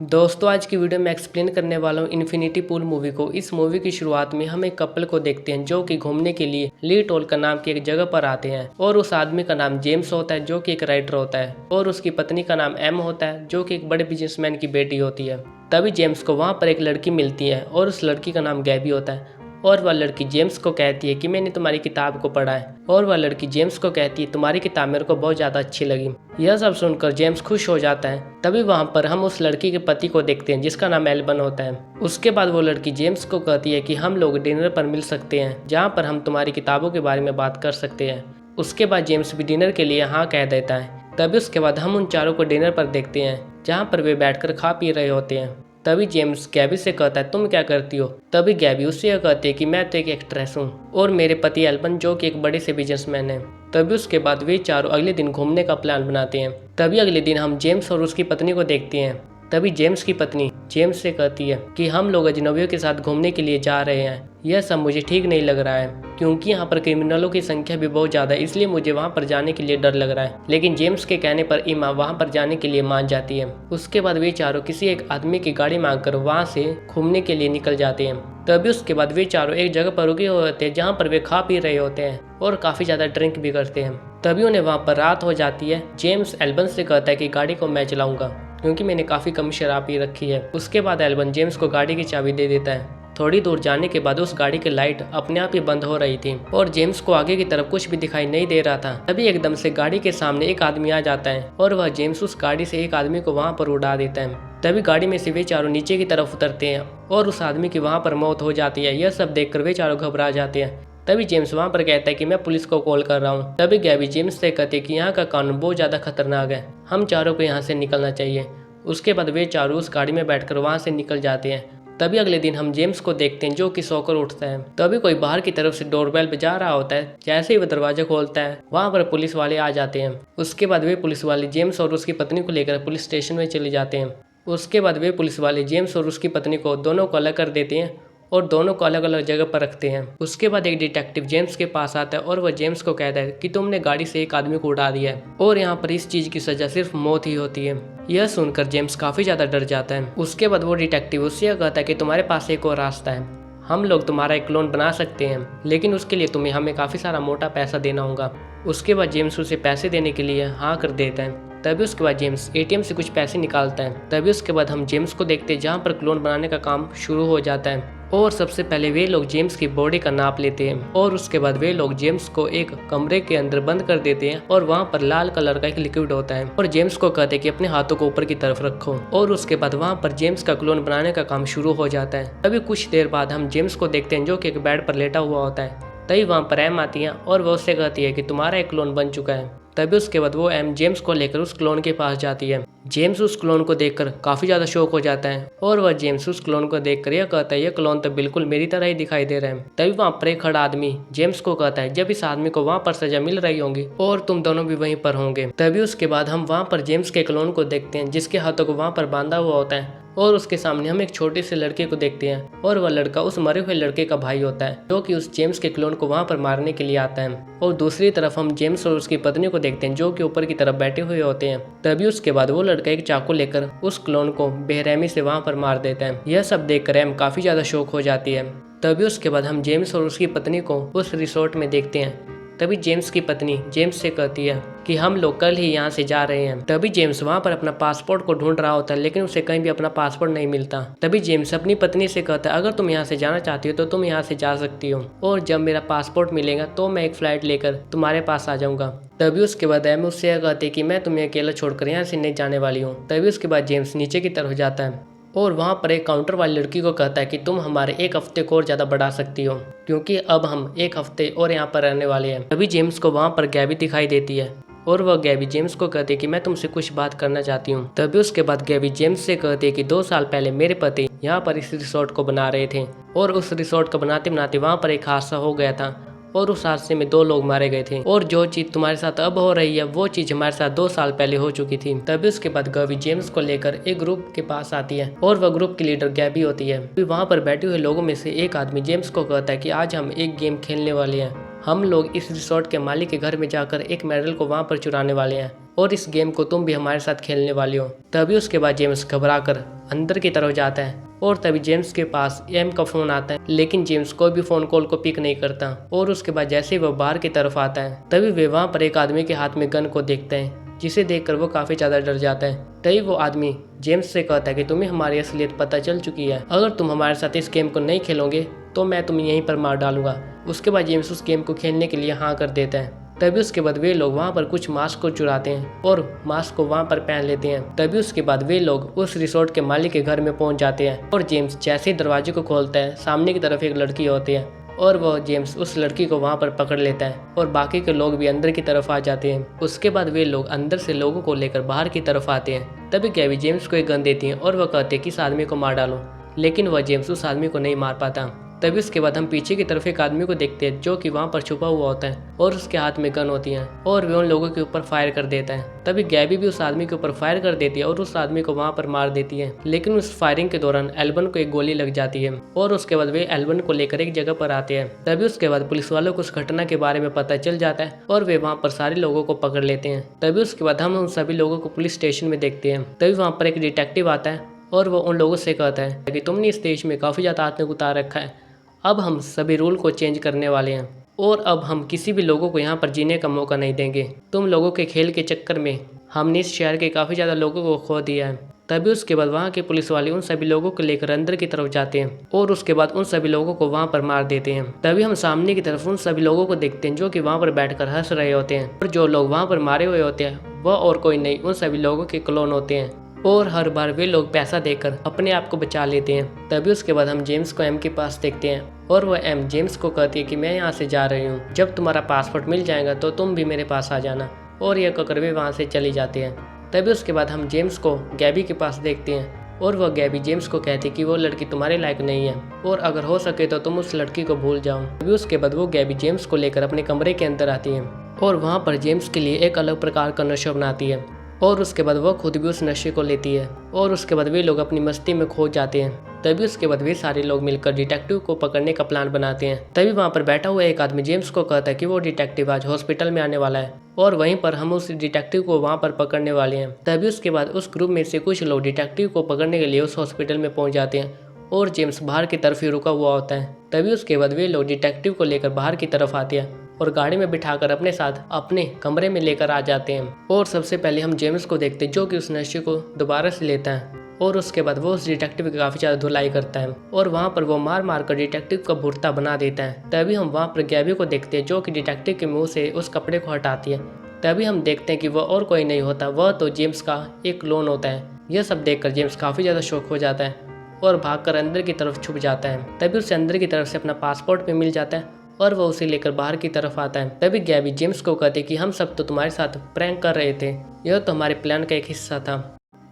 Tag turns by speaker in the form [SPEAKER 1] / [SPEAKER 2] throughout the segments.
[SPEAKER 1] दोस्तों आज की वीडियो में एक्सप्लेन करने वाला हूँ इन्फिनिटी पूल मूवी को। इस मूवी की शुरुआत में हम एक कपल को देखते हैं जो कि घूमने के लिए ली टोलकन नाम की एक जगह पर आते हैं और उस आदमी का नाम जेम्स होता है जो कि एक राइटर होता है और उसकी पत्नी का नाम एम होता है जो कि एक बड़े बिजनेसमैन की बेटी होती है। तभी जेम्स को वहाँ पर एक लड़की मिलती है और उस लड़की का नाम गैबी होता है और वह लड़की जेम्स को कहती है कि मैंने तुम्हारी किताब को पढ़ा है और वह लड़की जेम्स को कहती है तुम्हारी किताब मेरे को बहुत ज़्यादा अच्छी लगी। यह सब सुनकर जेम्स खुश हो जाता है। तभी वहाँ पर हम उस लड़की के पति को देखते हैं जिसका नाम एल्बन होता है। उसके बाद वो लड़की जेम्स को कहती है कि हम लोग डिनर पर मिल सकते हैं जहाँ पर हम तुम्हारी किताबों के बारे में बात कर सकते हैं। उसके बाद जेम्स भी डिनर के लिए हाँ कह देता है। तभी उसके बाद हम उन चारों को डिनर पर देखते हैं जहाँ पर वे बैठकर खा पी रहे होते हैं। तभी जेम्स गैबी से कहता है तुम क्या करती हो। तभी गैबी उससे यह कहती है कि मैं तो एक एक्ट्रेस हूँ और मेरे पति एल्बन जो कि एक बड़े से बिजनेसमैन है। तभी उसके बाद वे चारों अगले दिन घूमने का प्लान बनाते हैं। तभी अगले दिन हम जेम्स और उसकी पत्नी को देखते हैं। तभी जेम्स की पत्नी जेम्स से कहती है कि हम लोग अजनबियों के साथ घूमने के लिए जा रहे हैं। यह सब मुझे ठीक नहीं लग रहा है क्योंकि यहाँ पर क्रिमिनलों की संख्या भी बहुत ज़्यादा है, इसलिए मुझे वहाँ पर जाने के लिए डर लग रहा है। लेकिन जेम्स के कहने पर इमा वहाँ पर जाने के लिए मान जाती है। उसके बाद वे चारों किसी एक आदमी की गाड़ी मांगकर वहाँ से घूमने के लिए निकल जाते हैं। तभी उसके बाद वे चारों एक जगह पर रुके हुए होते हैं जहाँ पर वे खा पी रहे होते हैं और काफ़ी ज़्यादा ड्रिंक भी करते हैं। तभी उन्हें वहाँ पर रात हो जाती है। जेम्स एल्बन से कहता है कि गाड़ी को मैं चलाऊंगा क्योंकि मैंने काफ़ी कम शराब पी रखी है। उसके बाद एल्बन जेम्स को गाड़ी की चाबी दे देता है। थोड़ी दूर जाने के बाद उस गाड़ी की लाइट अपने आप ही बंद हो रही थी और जेम्स को आगे की तरफ कुछ भी दिखाई नहीं दे रहा था। तभी एकदम से गाड़ी के सामने एक आदमी आ जाता है और वह जेम्स उस गाड़ी से एक आदमी को वहां पर उड़ा देता है। तभी गाड़ी में से वे चारों नीचे की तरफ उतरते हैं और उस आदमी की वहां पर मौत हो जाती है। यह सब देखकर वे चारों घबरा जाते हैं। तभी जेम्स वहां पर कहता है कि मैं पुलिस को कॉल कर रहा हूँ। तभी गैबी जेम्स से कहती है कि यहाँ का कानून बहुत ज़्यादा खतरनाक है, हम चारों को यहाँ से निकलना चाहिए। उसके बाद वे चारों उस गाड़ी में बैठकर वहाँ से निकल जाते हैं। तभी अगले दिन हम जेम्स को देखते हैं जो कि सोकर उठता है। तभी कोई बाहर की तरफ से डोरबेल बजा रहा होता है। जैसे ही वह दरवाजा खोलता है वहाँ पर पुलिस वाले आ जाते हैं। उसके बाद वे पुलिस वाले जेम्स और उसकी पत्नी को लेकर पुलिस स्टेशन में चले जाते हैं। उसके बाद वे पुलिस वाले जेम्स और उसकी पत्नी को दोनों को अलग कर देते हैं और दोनों को अलग अलग जगह पर रखते हैं। उसके बाद एक डिटेक्टिव जेम्स के पास आता है और वह जेम्स को कहता है कि तुमने गाड़ी से एक आदमी को उड़ा दिया है और यहाँ पर इस चीज की सजा सिर्फ मौत ही होती है। यह सुनकर जेम्स काफी ज्यादा डर जाता है। उसके बाद वो डिटेक्टिव उससे यह कहता है कि तुम्हारे पास एक और रास्ता है, हम लोग तुम्हारा एक क्लोन बना सकते हैं लेकिन उसके लिए तुम्हें हमें काफी सारा मोटा पैसा देना होगा। उसके बाद जेम्स उसे पैसे देने के लिए हाँ कर देता है। तभी उसके बाद जेम्स एटीएम से कुछ पैसे निकालता है। तभी उसके बाद हम जेम्स को देखते हैं जहाँ पर क्लोन बनाने का काम शुरू हो जाता है और सबसे पहले वे लोग जेम्स की बॉडी का नाप लेते हैं और उसके बाद वे लोग जेम्स को एक कमरे के अंदर बंद कर देते हैं और वहाँ पर लाल कलर का एक लिक्विड होता है और जेम्स को कहते हैं कि अपने हाथों को ऊपर की तरफ रखो और उसके बाद वहाँ पर जेम्स का क्लोन बनाने का काम शुरू हो जाता है। तभी कुछ देर बाद हम जेम्स को देखते हैं जो कि एक बेड पर लेटा हुआ होता है। तभी वहाँ पर एम आती है और वह उससे कहती है कि तुम्हारा एक क्लोन बन चुका है। तभी उसके बाद वो एम जेम्स को लेकर उस क्लोन के पास जाती है। जेम्स उस क्लोन को देखकर काफी ज्यादा शॉक हो जाता है और वह जेम्स उस क्लोन को देखकर यह कहता है यह क्लोन तो बिल्कुल मेरी तरह ही दिखाई दे रहा है। तभी वहाँ पर एक खड़ा आदमी जेम्स को कहता है जब इस आदमी को वहाँ पर सजा मिल रही होगी और तुम दोनों भी वहीं पर होंगे। तभी उसके बाद हम वहाँ पर जेम्स के क्लोन को देखते हैं जिसके हाथों को वहाँ पर बांधा हुआ होता है और उसके सामने हम एक छोटे से लड़के को देखते हैं और वह लड़का उस मरे हुए लड़के का भाई होता है जो कि उस जेम्स के क्लोन को वहां पर मारने के लिए आता है। और दूसरी तरफ हम जेम्स और उसकी पत्नी को देखते हैं जो कि ऊपर की तरफ बैठे हुए होते हैं। तभी उसके बाद वो लड़का एक चाकू लेकर उस क्लोन को बेरहमी से वहां पर मार देता है। यह सब देखकर एम काफी ज्यादा शौक हो जाती है। तभी उसके बाद हम जेम्स और उसकी पत्नी को उस रिसोर्ट में देखते हैं। तभी जेम्स की पत्नी जेम्स से कहती है कि हम लोग कल ही यहाँ से जा रहे हैं। तभी जेम्स वहाँ पर अपना पासपोर्ट को ढूंढ रहा होता है लेकिन उसे कहीं भी अपना पासपोर्ट नहीं मिलता। तभी जेम्स अपनी पत्नी से कहता है अगर तुम यहाँ से जाना चाहती हो तो तुम यहाँ से जा सकती हो और जब मेरा पासपोर्ट मिलेगा तो मैं एक फ्लाइट लेकर तुम्हारे पास आ जाऊंगा। तभी उसके बाद एम उससे यह कहती है कि मैं तुम्हें अकेला छोड़कर यहाँ से नहीं जाने वाली हूँ। तभी उसके बाद जेम्स नीचे की तरफ जाता है और वहाँ पर एक काउंटर वाली लड़की को कहता है कि तुम हमारे एक हफ्ते को और ज़्यादा बढ़ा सकती हो क्योंकि अब हम एक हफ्ते और यहाँ पर रहने वाले हैं। तभी जेम्स को वहाँ पर गैबी दिखाई देती है और वह गैबी जेम्स को कहती है कि मैं तुमसे कुछ बात करना चाहती हूँ। तभी उसके बाद गैबी जेम्स से कहती है कि 2 साल पहले मेरे पति यहाँ पर इस रिसोर्ट को बना रहे थे और उस रिसोर्ट को बनाते बनाते वहाँ पर एक हादसा हो गया था और उस हादसे में 2 लोग मारे गए थे और जो चीज तुम्हारे साथ अब हो रही है वो चीज हमारे साथ 2 साल पहले हो चुकी थी। तभी उसके बाद गैबी जेम्स को लेकर एक ग्रुप के पास आती है और वह ग्रुप की लीडर गैबी होती है। फिर वहाँ पर बैठे हुए लोगों में से एक आदमी जेम्स को कहता है कि आज हम एक गेम खेलने वाले हैं। हम लोग इस रिसोर्ट के मालिक के घर में जाकर एक मेडल को वहाँ पर चुराने वाले हैं और इस गेम को तुम भी हमारे साथ खेलने वाली हो। तभी उसके बाद जेम्स घबरा कर अंदर की तरफ जाता है और तभी जेम्स के पास एम का फोन आता है, लेकिन जेम्स कोई भी फोन कॉल को पिक नहीं करता। और उसके बाद जैसे ही वह बाहर की तरफ आता है तभी वे वहाँ पर एक आदमी के हाथ में गन को देखते हैं, जिसे देखकर वो काफी ज्यादा डर जाता है। तभी वो आदमी जेम्स से कहता है कि तुम्हें हमारी असलियत पता चल चुकी है, अगर तुम हमारे साथ इस गेम को नहीं खेलोगे तो मैं तुम्हें यहीं पर मार डालूंगा। उसके बाद जेम्स उस गेम को खेलने के लिए हाँ कर देता है। तभी उसके बाद वे लोग वहाँ पर कुछ मास्क को चुराते हैं और मास्क को वहाँ पर पहन लेते हैं। तभी उसके बाद वे लोग उस रिसोर्ट के मालिक के घर में पहुँच जाते हैं और जेम्स जैसे ही दरवाजे को खोलता है सामने की तरफ एक लड़की होती है और वह जेम्स उस लड़की को वहाँ पर पकड़ लेता है और बाकी के लोग भी अंदर की तरफ आ जाते हैं। उसके बाद वे लोग अंदर से लोगों को लेकर बाहर की तरफ आते हैं। तभी गैबी जेम्स को एक गन देती है और वह कहते हैं कि इस आदमी को मार डालो, लेकिन वह जेम्स उस आदमी को नहीं मार पाता। तभी उसके बाद हम पीछे की तरफ एक आदमी को देखते हैं जो कि वहाँ पर छुपा हुआ होता है और उसके हाथ में गन होती है और वे उन लोगों के ऊपर फायर कर देता है। तभी गैबी भी उस आदमी के ऊपर फायर कर देती है और उस आदमी को वहाँ पर मार देती है, लेकिन उस फायरिंग के दौरान एल्बन को एक गोली लग जाती है और उसके बाद वे एल्बन को लेकर एक जगह पर आते हैं। तभी उसके बाद पुलिस वालों को उस घटना के बारे में पता चल जाता है और वे वहाँ पर सारे लोगों को पकड़ लेते हैं। तभी उसके बाद हम उन सभी लोगों को पुलिस स्टेशन में देखते हैं। तभी वहाँ पर एक डिटेक्टिव आता है और वो उन लोगों से कहता है कि तुमने इस देश में काफी ज्यादा आतंक उतार रखा है, अब हम सभी रूल को चेंज करने वाले हैं और अब हम किसी भी लोगों को यहाँ पर जीने का मौका नहीं देंगे। तुम लोगों के खेल के चक्कर में हमने इस शहर के काफ़ी ज़्यादा लोगों को खो दिया है। तभी उसके बाद वहाँ के पुलिस वाले उन सभी लोगों को लेकर अंदर की तरफ जाते हैं और उसके बाद उन सभी लोगों को वहाँ पर मार देते हैं। तभी हम सामने की तरफ उन सभी लोगों को देखते हैं जो कि वहाँ पर बैठकर हंस रहे होते हैं और जो लोग वहाँ पर मारे हुए होते हैं वह और कोई नहीं उन सभी लोगों के क्लोन होते हैं और हर बार वे लोग पैसा देकर अपने आप को बचा लेते हैं। तभी उसके बाद हम जेम्स को एम के पास देखते हैं और वह एम जेम्स को कहती है कि मैं यहाँ से जा रही हूँ, जब तुम्हारा पासपोर्ट मिल जाएगा तो तुम भी मेरे पास आ जाना। और यह कहकर वे वहाँ से चली जाते हैं। तभी उसके बाद हम जेम्स को गैबी के पास देखते हैं और वह गैबी जेम्स को कहती है कि वो लड़की तुम्हारे लायक नहीं है और अगर हो सके तो तुम उस लड़की को भूल जाओ। तभी उसके बाद वो गैबी जेम्स को लेकर अपने कमरे के अंदर आती है और वहाँ पर जेम्स के लिए एक अलग प्रकार का नशा बनाती है और उसके बाद वह खुद भी उस नशे को लेती है और उसके बाद वे लोग अपनी मस्ती में खो जाते हैं। तभी उसके बाद वे सारे लोग मिलकर डिटेक्टिव को पकड़ने का प्लान बनाते हैं। तभी वहाँ पर बैठा हुआ एक आदमी जेम्स को कहता है कि वो डिटेक्टिव आज हॉस्पिटल में आने वाला है और वहीं पर हम उस डिटेक्टिव को वहाँ पर पकड़ने वाले हैं। तभी उसके बाद उस ग्रुप में से कुछ लोग डिटेक्टिव को पकड़ने के लिए उस हॉस्पिटल में पहुँच जाते हैं और जेम्स बाहर की तरफ ही रुका हुआ होता है। तभी उसके बाद वे लोग डिटेक्टिव को लेकर बाहर की तरफ आते हैं और गाड़ी में बिठाकर अपने साथ अपने कमरे में लेकर आ जाते हैं। और सबसे पहले हम जेम्स को देखते हैं जो कि उस नशे को दोबारा से लेता है और उसके बाद वो उस डिटेक्टिव की काफ़ी ज़्यादा धुलाई करता है और वहाँ पर वो मार मार कर डिटेक्टिव का भुर्ता बना देता है। तभी हम वहाँ पर गैबी को देखते हैं जो कि डिटेक्टिव के मुँह से उस कपड़े को हटाती है। तभी हम देखते हैं कि वह और कोई नहीं होता, वह तो जेम्स का एक क्लोन होता है। यह सब देखकर जेम्स काफ़ी ज़्यादा शॉक हो जाता है और भागकर अंदर की तरफ छुप जाता है। तभी उसे अंदर की तरफ से अपना पासपोर्ट भी मिल जाता है और वह उसे लेकर बाहर की तरफ आता है। तभी गैबी जेम्स को कहती कि हम सब तो तुम्हारे साथ प्रैंक कर रहे थे, यह तो हमारे प्लान का एक हिस्सा था।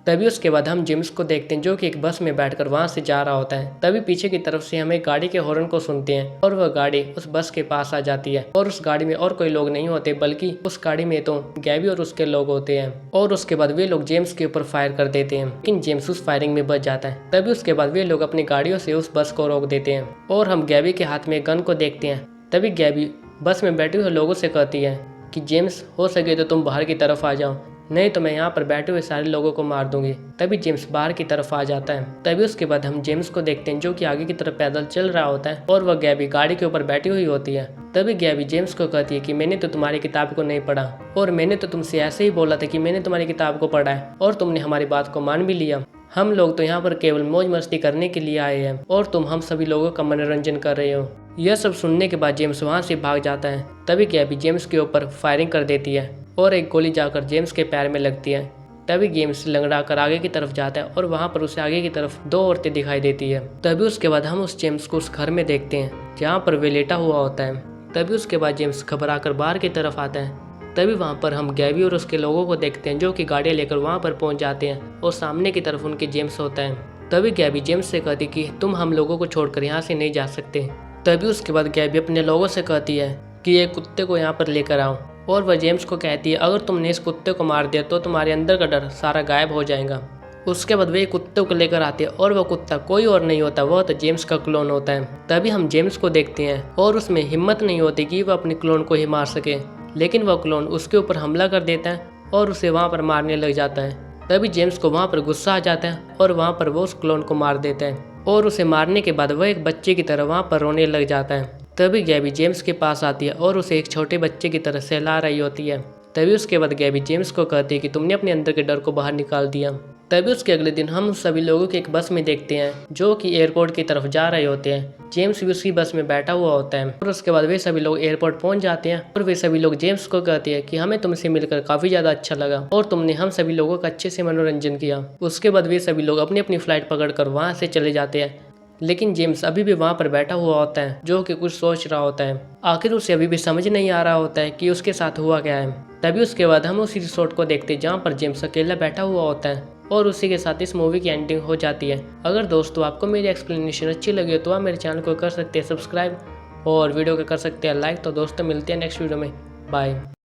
[SPEAKER 1] तभी उसके बाद हम जेम्स को देखते हैं जो कि एक बस में बैठकर वहां से जा रहा होता है। तभी पीछे की तरफ से हमें गाड़ी के हॉर्न को सुनते हैं और वह गाड़ी उस बस के पास आ जाती है और उस गाड़ी में और कोई लोग नहीं होते बल्कि उस गाड़ी में तो गैबी और उसके लोग होते हैं। और उसके बाद वे लोग जेम्स के ऊपर फायर कर देते हैं, लेकिन जेम्स उस फायरिंग में बच जाता है। तभी उसके बाद वे लोग अपनी गाड़ियों से उस बस को रोक देते हैं और हम गैबी के हाथ में गन को देखते हैं। तभी गैबी बस में बैठे हुए लोगों से कहती है कि जेम्स हो सके तो तुम बाहर की तरफ आ जाओ, नहीं तो मैं यहाँ पर बैठे हुए सारे लोगों को मार दूंगी। तभी जेम्स बाहर की तरफ आ जाता है। तभी उसके बाद हम जेम्स को देखते हैं जो कि आगे की तरफ पैदल चल रहा होता है और वह गैबी गाड़ी के ऊपर बैठी हुई होती है। तभी गैबी जेम्स को कहती है कि मैंने तो तुम्हारी किताब को नहीं पढ़ा और मैंने तो तुमसे ऐसे ही बोला था कि मैंने तुम्हारी किताब को पढ़ा है और तुमने हमारी बात को मान भी लिया। हम लोग तो यहाँ पर केवल मौज मस्ती करने के लिए आए हैं और तुम हम सभी लोगों का मनोरंजन कर रहे हो। यह सब सुनने के बाद जेम्स वहाँ से भाग जाता है। तभी गैबी जेम्स के ऊपर फायरिंग कर देती है और एक गोली जाकर जेम्स के पैर में लगती है। तभी जेम्स लंगड़ा कर आगे की तरफ जाता है और वहाँ पर उसे आगे की तरफ दो औरतें दिखाई देती है। तभी उसके बाद हम उस जेम्स को उस घर में देखते हैं जहाँ पर वे लेटा हुआ होता है। तभी उसके बाद जेम्स घबरा कर बाहर की तरफ आता है। तभी वहाँ पर हम गैबी और उसके लोगों को देखते हैं जो कि गाड़ियाँ लेकर वहाँ पर पहुँच जाते हैं और सामने की तरफ उनके जेम्स होता है। तभी गैबी जेम्स से कहती कि तुम हम लोगों को छोड़कर यहाँ से नहीं जा सकते। तभी उसके बाद गैबी अपने लोगों से कहती है कि एक कुत्ते को यहाँ पर लेकर आओ और वह जेम्स को कहती है अगर तुमने इस कुत्ते को मार दिया तो तुम्हारे अंदर का डर सारा गायब हो जाएगा। उसके बाद वे कुत्ते को लेकर आते हैं और वह कुत्ता कोई और नहीं होता, वह तो जेम्स का क्लोन होता है। तभी हम जेम्स को देखते हैं और उसमें हिम्मत नहीं होती कि वह अपने क्लोन को ही मार सके, लेकिन वह क्लोन उसके ऊपर हमला कर देता है और उसे वहाँ पर मारने लग जाता है। तभी जेम्स को वहाँ पर गुस्सा आ जाता है और वहाँ पर वो उस क्लोन को मार देता है और उसे मारने के बाद वह एक बच्चे की तरह वहाँ पर रोने लग जाता है। तभी गैबी जेम्स के पास आती है और उसे एक छोटे बच्चे की तरह सहला रही होती है। तभी उसके बाद गैबी जेम्स को कहती है कि तुमने अपने अंदर के डर को बाहर निकाल दिया। तभी उसके अगले दिन हम उस सभी लोगों की एक बस में देखते हैं जो कि एयरपोर्ट की तरफ जा रहे होते हैं। जेम्स भी उसी बस में बैठा हुआ होता है और उसके बाद वे सभी लोग एयरपोर्ट पहुंच जाते हैं और वे सभी लोग जेम्स को कहते हैं कि हमें तुमसे मिलकर काफी ज्यादा अच्छा लगा और तुमने हम सभी लोगों का अच्छे से मनोरंजन किया। उसके बाद वे सभी लोग अपनी अपनी फ्लाइट पकड़कर वहां से चले जाते हैं, लेकिन जेम्स अभी भी वहां पर बैठा हुआ होता है जो कि कुछ सोच रहा होता है। आखिर उसे अभी भी समझ नहीं आ रहा होता है कि उसके साथ हुआ क्या है। तभी उसके बाद हम उसी रिसोर्ट को देखते हैं जहाँ पर जेम्स अकेला बैठा हुआ होता है और उसी के साथ इस मूवी की एंडिंग हो जाती है। अगर दोस्तों आपको मेरी एक्सप्लेनेशन अच्छी लगी तो आप मेरे चैनल को कर सकते हैं सब्सक्राइब और वीडियो को कर सकते हैं लाइक। तो दोस्तों मिलते हैं नेक्स्ट वीडियो में। बाय।